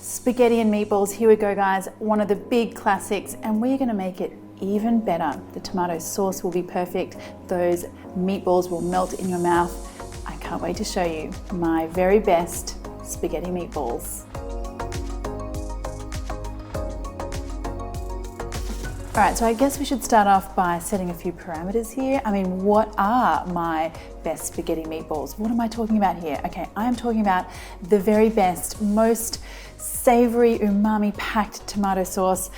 Spaghetti and meatballs, here we go guys, one of the big classics, and we're gonna make it even better. The tomato sauce will be perfect, those meatballs will melt in your mouth. I can't wait to show you my very best spaghetti meatballs. All right, so I guess we should start off by setting a few parameters here. I mean, what are my best spaghetti meatballs? What am I talking about here? Okay, I am talking about the very best, most savory, umami-packed tomato sauce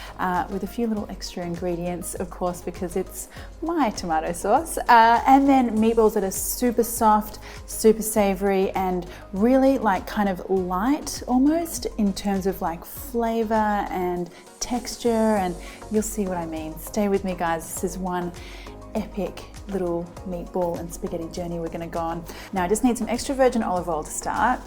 with a few little extra ingredients, of course, because it's my tomato sauce. And then meatballs that are super soft, super savory, and really like kind of light almost in terms of like flavor and texture, and you'll see what I mean. Stay with me guys, this is one epic little meatball and spaghetti journey we're gonna go on. Now I just need some extra virgin olive oil to start.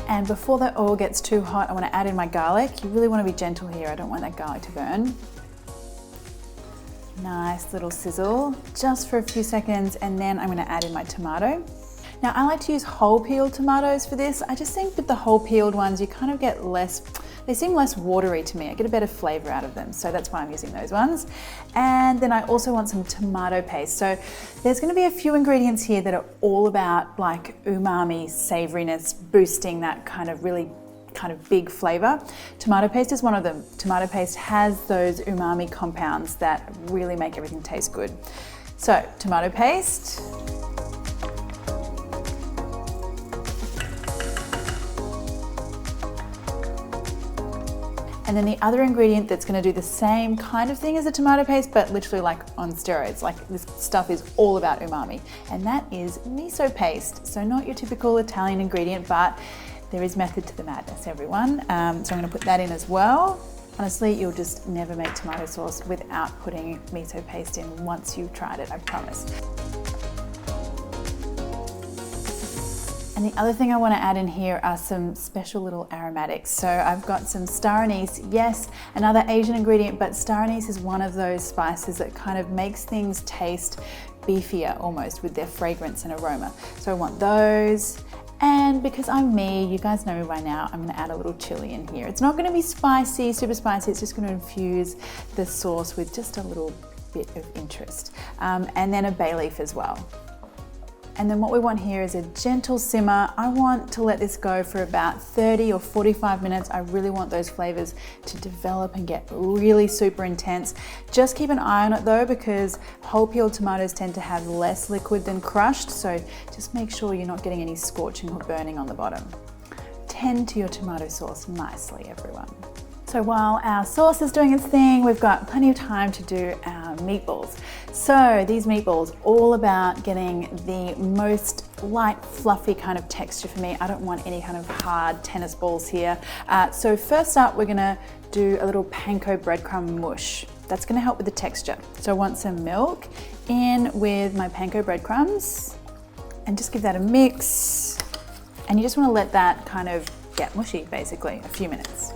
And before that oil gets too hot, I want to add in my garlic. You really want to be gentle here, I don't want that garlic to burn. Nice little sizzle, just for a few seconds, and then I'm going to add in my tomato. Now I like to use whole peeled tomatoes for this. I just think with the whole peeled ones you kind of get less, they seem less watery to me. I get a better flavor out of them, so that's why I'm using those ones. And then I also want some tomato paste. So there's going to be a few ingredients here that are all about like umami, savoriness, boosting that kind of really kind of big flavor. Tomato paste is one of them. Tomato paste has those umami compounds that really make everything taste good. So tomato paste. And then the other ingredient that's going to do the same kind of thing as the tomato paste, but literally like on steroids. Like this stuff is all about umami, and that is miso paste. So not your typical Italian ingredient, but there is method to the madness, everyone. So I'm going to put that in as well. Honestly, you'll just never make tomato sauce without putting miso paste in once you've tried it, I promise. And the other thing I want to add in here are some special little aromatics. So I've got some star anise, yes, another Asian ingredient, but star anise is one of those spices that kind of makes things taste beefier almost with their fragrance and aroma. So I want those. And because I'm me, you guys know me by now, I'm going to add a little chili in here. It's not going to be spicy, super spicy, it's just going to infuse the sauce with just a little bit of interest. And then a bay leaf as well. And then what we want here is a gentle simmer. I want to let this go for about 30 or 45 minutes. I really want those flavors to develop and get really super intense. Just keep an eye on it though, because whole peeled tomatoes tend to have less liquid than crushed. So just make sure you're not getting any scorching or burning on the bottom. Tend to your tomato sauce nicely, everyone. So while our sauce is doing its thing, we've got plenty of time to do our meatballs. So these meatballs, all about getting the most light, fluffy kind of texture for me. I don't want any kind of hard tennis balls here. So first up, we're gonna do a little panko breadcrumb mush. That's gonna help with the texture. So I want some milk in with my panko breadcrumbs and just give that a mix. And you just wanna let that kind of get mushy, basically, a few minutes.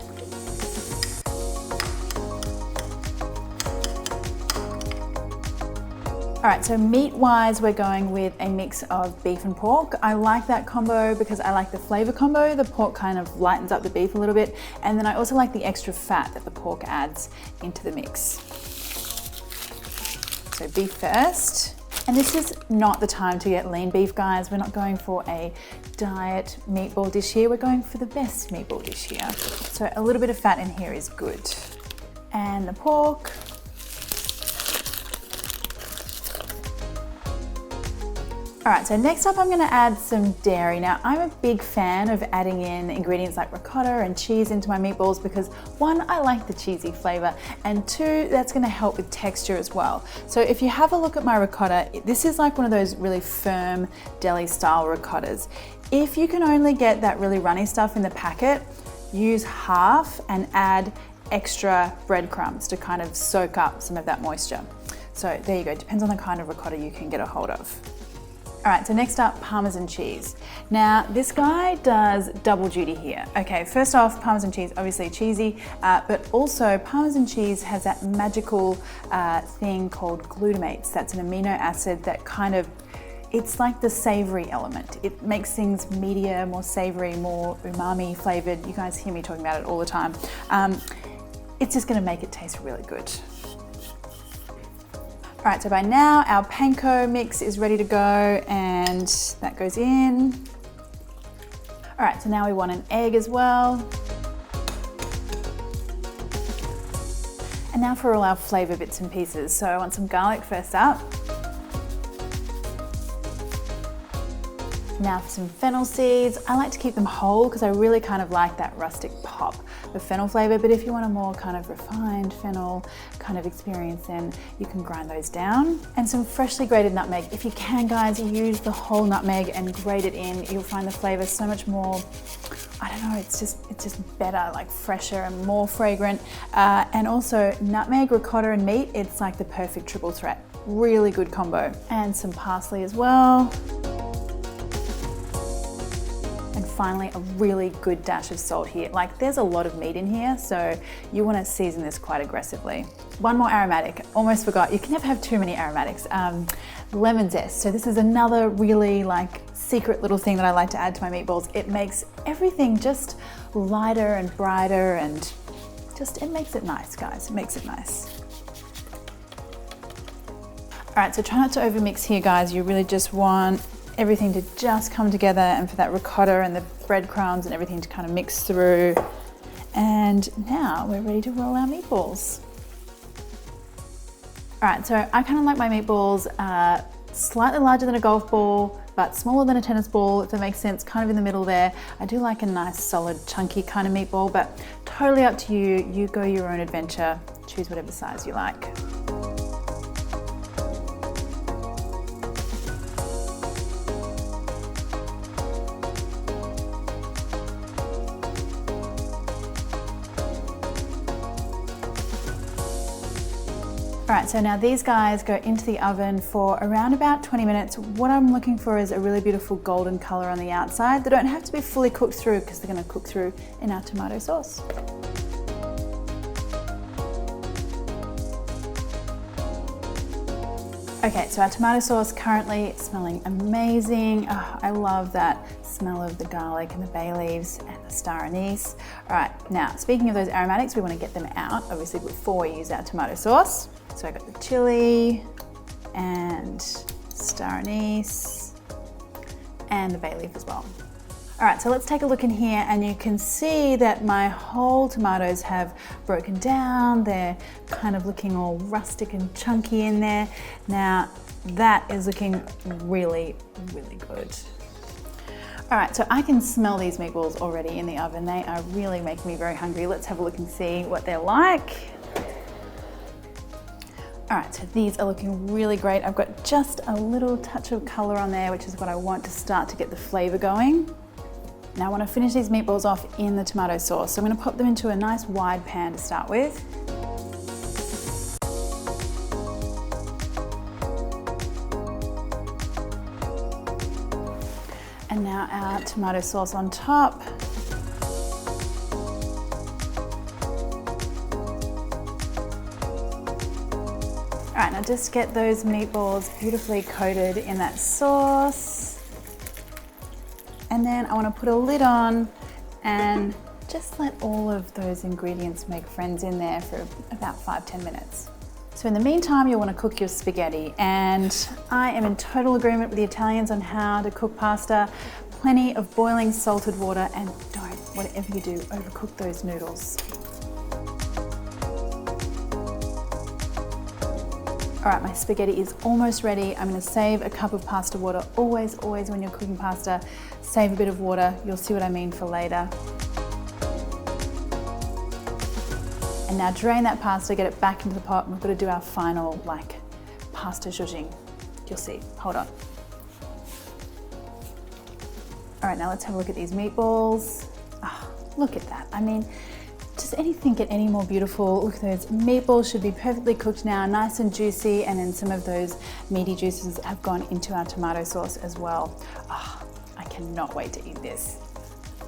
All right, so meat-wise, we're going with a mix of beef and pork. I like that combo because I like the flavor combo. The pork kind of lightens up the beef a little bit. And then I also like the extra fat that the pork adds into the mix. So beef first. And this is not the time to get lean beef, guys. We're not going for a diet meatball dish here. We're going for the best meatball dish here. So a little bit of fat in here is good. And the pork. All right, so next up I'm gonna add some dairy. Now, I'm a big fan of adding in ingredients like ricotta and cheese into my meatballs because one, I like the cheesy flavor, and two, that's gonna help with texture as well. So if you have a look at my ricotta, this is like one of those really firm deli style ricottas. If you can only get that really runny stuff in the packet, use half and add extra breadcrumbs to kind of soak up some of that moisture. So there you go, depends on the kind of ricotta you can get a hold of. All right, so next up, Parmesan cheese. Now, this guy does double duty here. Okay, first off, Parmesan cheese, obviously cheesy, but also Parmesan cheese has that magical thing called glutamates. That's an amino acid that kind of it's like the savory element. It makes things meatier, more savory, more umami flavored. You guys hear me talking about it all the time. It's just gonna make it taste really good. All right, so by now our panko mix is ready to go and that goes in. All right, so now we want an egg as well. And now for all our flavor bits and pieces. So I want some garlic first up. Now for some fennel seeds. I like to keep them whole because I really kind of like that rustic pop of fennel flavor, but if you want a more kind of refined fennel kind of experience, then you can grind those down. And some freshly grated nutmeg. If you can, guys, use the whole nutmeg and grate it in. You'll find the flavor so much more, I don't know, it's just better, like fresher and more fragrant. And also nutmeg, ricotta and meat, it's like the perfect triple threat. Really good combo. And some parsley as well. And finally, a really good dash of salt here. Like there's a lot of meat in here, so you want to season this quite aggressively. One more aromatic, almost forgot. You can never have too many aromatics. Lemon zest. So this is another really like secret little thing that I like to add to my meatballs. It makes everything just lighter and brighter and just, it makes it nice, guys. It makes it nice. All right, so try not to overmix here, guys. You really just want everything to just come together and for that ricotta and the breadcrumbs and everything to kind of mix through. And now we're ready to roll our meatballs. All right, so I kind of like my meatballs slightly larger than a golf ball, but smaller than a tennis ball, if that makes sense, kind of in the middle there. I do like a nice, solid, chunky kind of meatball, but totally up to you. You go your own adventure, choose whatever size you like. All right, so now these guys go into the oven for around about 20 minutes. What I'm looking for is a really beautiful golden color on the outside. They don't have to be fully cooked through because they're gonna cook through in our tomato sauce. Okay, so our tomato sauce currently smelling amazing. Oh, I love that smell of the garlic and the bay leaves and the star anise. All right, now speaking of those aromatics, we want to get them out, obviously, before we use our tomato sauce. So I got the chili and star anise and the bay leaf as well. All right, so let's take a look in here and you can see that my whole tomatoes have broken down. They're kind of looking all rustic and chunky in there. Now that is looking really, really good. All right, so I can smell these meatballs already in the oven. They are really making me very hungry. Let's have a look and see what they're like. All right, so these are looking really great. I've got just a little touch of color on there, which is what I want to start to get the flavor going. Now I want to finish these meatballs off in the tomato sauce. So I'm going to pop them into a nice wide pan to start with. And now our tomato sauce on top. All right, now just get those meatballs beautifully coated in that sauce. And then I want to put a lid on and just let all of those ingredients make friends in there for about 5–10 minutes. So in the meantime, you'll want to cook your spaghetti, and I am in total agreement with the Italians on how to cook pasta. Plenty of boiling salted water, and don't, whatever you do, overcook those noodles. All right, my spaghetti is almost ready. I'm gonna save a cup of pasta water. Always when you're cooking pasta, save a bit of water. You'll see what I mean for later. And now drain that pasta, get it back into the pot, and we've got to do our final, like, pasta zhuzhing. You'll see, hold on. All right, now let's have a look at these meatballs. Oh, look at that. I mean, does anything get any more beautiful? Look, those meatballs should be perfectly cooked now, nice and juicy, and then some of those meaty juices have gone into our tomato sauce as well. Oh, I cannot wait to eat this.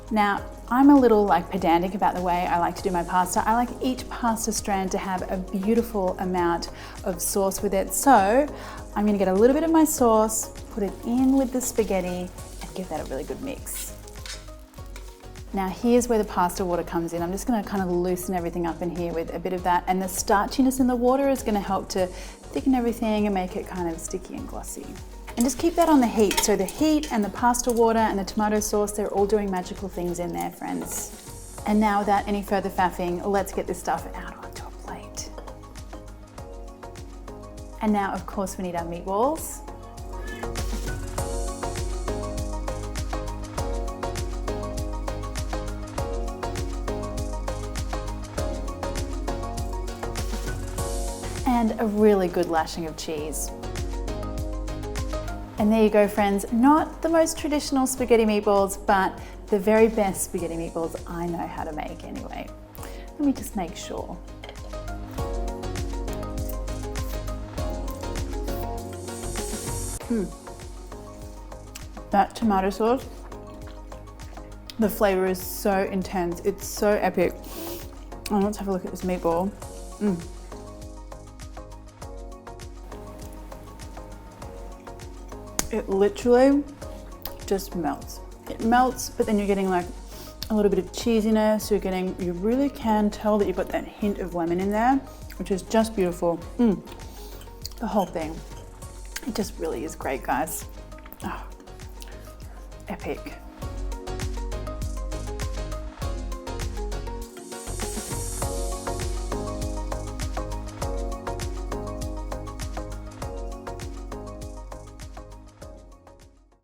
Now, I'm a little like pedantic about the way I like to do my pasta. I like each pasta strand to have a beautiful amount of sauce with it. So I'm gonna get a little bit of my sauce, put it in with the spaghetti, and give that a really good mix. Now here's where the pasta water comes in. I'm just gonna kind of loosen everything up in here with a bit of that, and the starchiness in the water is gonna help to thicken everything and make it kind of sticky and glossy. And just keep that on the heat. So the heat and the pasta water and the tomato sauce, they're all doing magical things in there, friends. And now without any further faffing, let's get this stuff out onto a plate. And now, of course, we need our meatballs. And a really good lashing of cheese. And there you go, friends. Not the most traditional spaghetti meatballs, but the very best spaghetti meatballs I know how to make anyway. Let me just make sure. That tomato sauce, the flavor is so intense. It's so epic. Oh, let's have a look at this meatball. It literally just melts. It melts, but then you're getting like a little bit of cheesiness. You really can tell that you've got that hint of lemon in there, which is just beautiful. The whole thing. It just really is great, guys. Oh, epic.